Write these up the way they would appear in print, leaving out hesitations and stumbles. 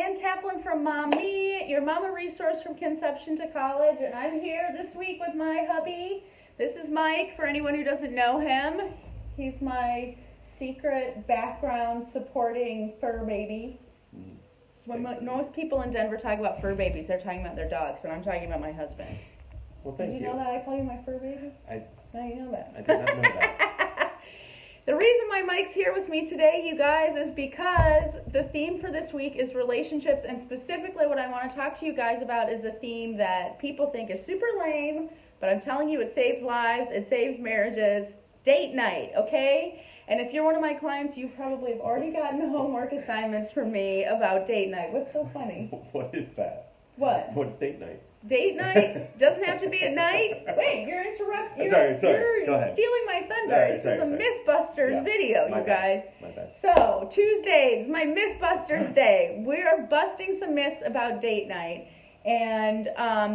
Ann Kaplan from Mom Me, your mama resource from conception to college, and I'm here this week with my hubby. This is Mike, for anyone who doesn't know him. He's my secret background supporting fur baby. So when most people in Denver talk about fur babies, they're talking about their dogs, but I'm talking about my husband. Well, thank you. Did you know that I call you my fur baby? Now you know that. I did not know that. The reason why Mike's here with me today, you guys, is because the theme for this week is relationships, and specifically what I want to talk to you guys about is a theme that people think is super lame, but I'm telling you it saves lives, it saves marriages. Date night, okay? And if you're one of my clients, you probably have already gotten homework assignments from me about date night. What's so funny? What is that? What? What's date night? Date night doesn't have to be at night. Wait, you're interrupting. Sorry. You're Go ahead. stealing my thunder. This is a Mythbusters video, you guys. My bad. So, Tuesdays, my Mythbusters day. We are busting some myths about date night. And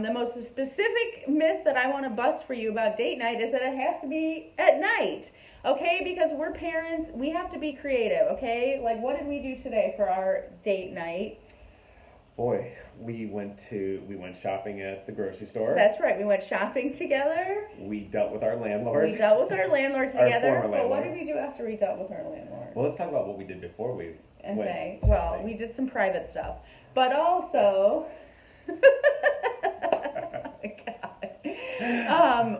the most specific myth that I want to bust for you about date night is that it has to be at night. Okay, because we're parents, we have to be creative, okay? Like, what did we do today for our date night? Boy, we went shopping at the grocery store. That's right, we went shopping together. We dealt with our landlord. We dealt with our landlord together. Our former But what landlord. did we do after we dealt with our landlord? Well, let's talk about what we did before we went Okay, well, shopping. we did some private stuff. But also...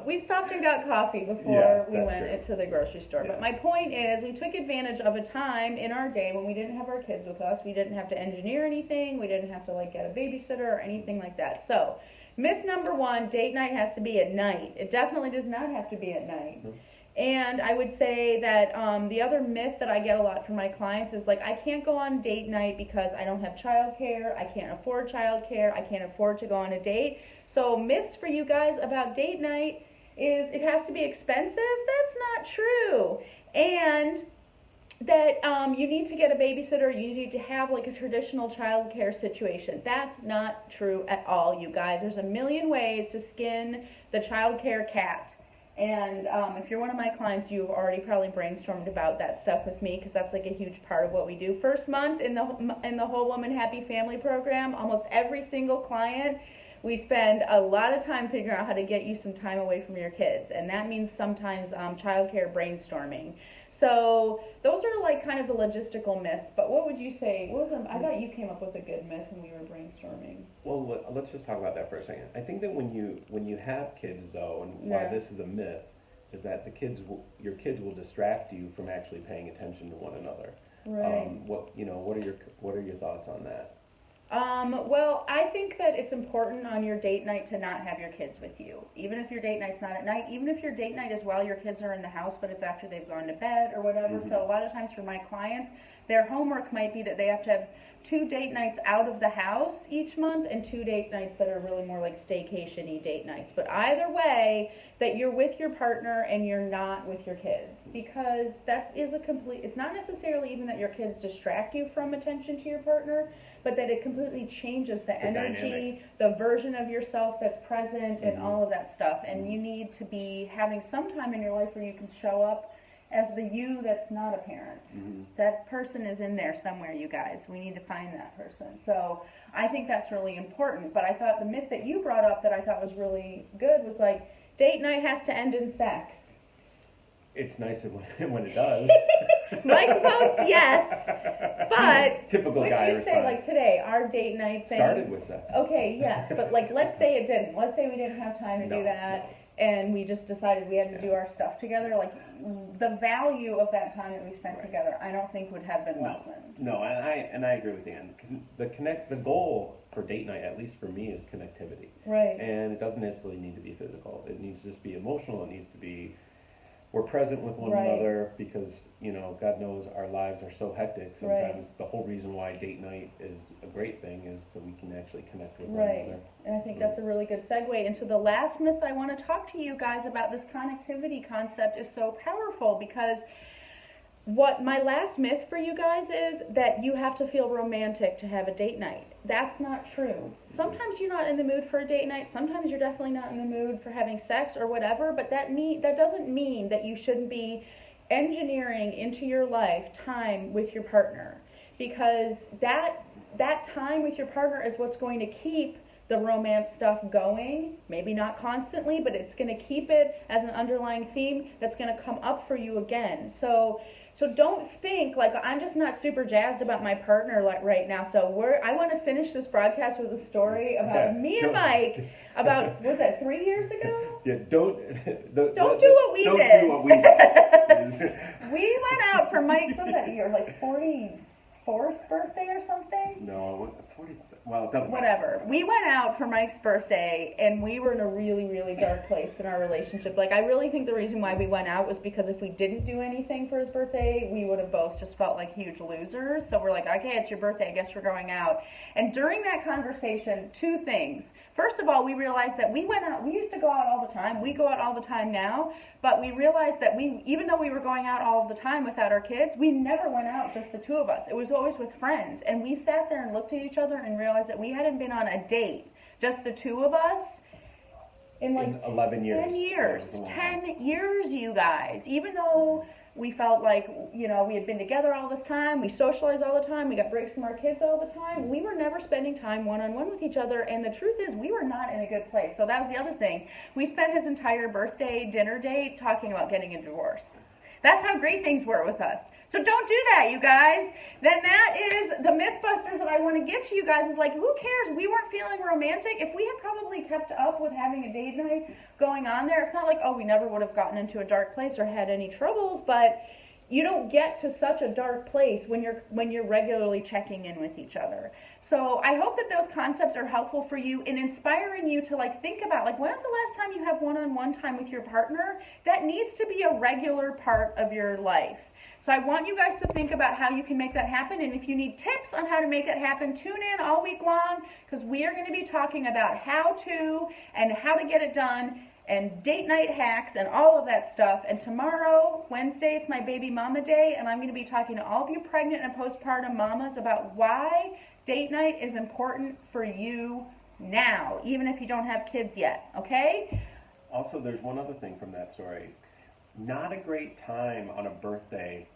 we stopped and got coffee before we went into the grocery store. Yeah. But my point is, we took advantage of a time in our day when we didn't have our kids with us. We didn't have to engineer anything. We didn't have to get a babysitter or anything like that. So, myth number one, date night has to be at night. It definitely does not have to be at night. Mm-hmm. And I would say that the other myth that I get a lot from my clients is I can't go on date night because I don't have childcare, I can't afford childcare, I can't afford to go on a date. So myths for you guys about date night is it has to be expensive. That's not true. And that you need to get a babysitter, you need to have a traditional childcare situation. That's not true at all, you guys. There's a million ways to skin the childcare cat. And if you're one of my clients, you've already probably brainstormed about that stuff with me, because that's a huge part of what we do. First month in the Whole Woman Happy Family program, almost every single client, we spend a lot of time figuring out how to get you some time away from your kids, and that means sometimes childcare brainstorming. So those are kind of the logistical myths. But what would you say? I thought you came up with a good myth when we were brainstorming. Well, let's just talk about that for a second. I think that when you have kids, though, and why this is a myth, is that your kids will distract you from actually paying attention to one another. Right. What are your thoughts on that? Well, I think that it's important on your date night to not have your kids with you. Even if your date night's not at night, even if your date night is while your kids are in the house, but it's after they've gone to bed or whatever. Mm-hmm. So a lot of times for my clients, their homework might be that they have to have 2 date nights out of the house each month and 2 date nights that are really more like staycation-y date nights. But either way, that you're with your partner and you're not with your kids, because that is it's not necessarily even that your kids distract you from attention to your partner, but that it completely changes the energy, dynamic. The version of yourself that's present, and all of that stuff. And you need to be having some time in your life where you can show up as the you that's not a parent. Mm-hmm. That person is in there somewhere, you guys. We need to find that person. So I think that's really important. But I thought the myth that you brought up that I thought was really good was date night has to end in sex. It's nice when it does. Mike votes yes, but typical guy would you say today our date night thing started with sex? Okay, yes, but let's say it didn't. Let's say we didn't have time to do that, and we just decided we had to do our stuff together. The value of that time that we spent together, I don't think would have been lessened. No, and I agree with Dan. The goal for date night, at least for me, is connectivity. Right. And it doesn't necessarily need to be physical. It needs to just be emotional. It needs to be we're present with one another, because God knows our lives are so hectic. Sometimes the whole reason why date night is a great thing is so we can actually connect with one another. And I think that's a really good segue into the last myth I want to talk to you guys about. This connectivity concept is so powerful, because what my last myth for you guys is that you have to feel romantic to have a date night. That's not true. Sometimes you're not in the mood for a date night. Sometimes you're definitely not in the mood for having sex or whatever, but that doesn't mean that you shouldn't be engineering into your life time with your partner. because that time with your partner is what's going to keep the romance stuff going. Maybe not constantly, but it's going to keep it as an underlying theme that's going to come up for you again. So don't think like I'm just not super jazzed about my partner like right now. So I want to finish this broadcast with a story about me and Mike about, was that 3 years ago? Yeah, don't do what we did. Don't do what we did. We went out for Mike's, what was that year, like 44th birthday or something? No, 40. Well, it doesn't whatever. We went out for Mike's birthday, and we were in a really, really dark place in our relationship. Like, I really think the reason why we went out was because if we didn't do anything for his birthday, we would have both just felt like huge losers. So we're like, okay, it's your birthday, I guess we're going out. And during that conversation, two things. First of all, we realized that we went out, we used to go out all the time. We go out all the time now, but we realized that even though we were going out all the time without our kids, we never went out just the two of us. It was always with friends. And we sat there and looked at each other and realized that we hadn't been on a date, just the two of us, in like 11 years. 10 years. 10 years, you guys. Even though we felt like, you know, we had been together all this time, we socialized all the time, we got breaks from our kids all the time, we were never spending time one-on-one with each other, and the truth is we were not in a good place. So that was the other thing. We spent his entire birthday dinner date talking about getting a divorce. That's how great things were with us. So don't do that, you guys. Then that is the Mythbusters that I want to give to you guys. Is like, who cares? We weren't feeling romantic. If we had probably kept up with having a date night going on there, it's not like, oh, we never would have gotten into a dark place or had any troubles, but you don't get to such a dark place when you're regularly checking in with each other. So I hope that those concepts are helpful for you in inspiring you to like think about like, when's the last time you have one-on-one time with your partner? That needs to be a regular part of your life. So I want you guys to think about how you can make that happen, and if you need tips on how to make that happen, tune in all week long, because we are going to be talking about how to and how to get it done, and date night hacks and all of that stuff. And tomorrow, Wednesday, is my baby mama day, and I'm going to be talking to all of you pregnant and postpartum mamas about why date night is important for you now, even if you don't have kids yet, okay? Also, there's one other thing from that story. Not a great time on a birthday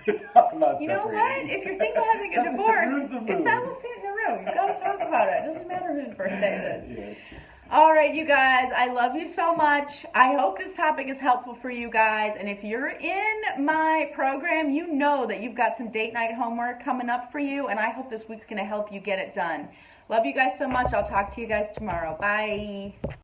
to talk about you know what? If you're thinking about having a divorce, it's elephant in the room. You've got to talk about it. It doesn't matter whose birthday it is. Yes. All right, you guys, I love you so much. I hope this topic is helpful for you guys. And if you're in my program, you know that you've got some date night homework coming up for you. And I hope this week's going to help you get it done. Love you guys so much. I'll talk to you guys tomorrow. Bye.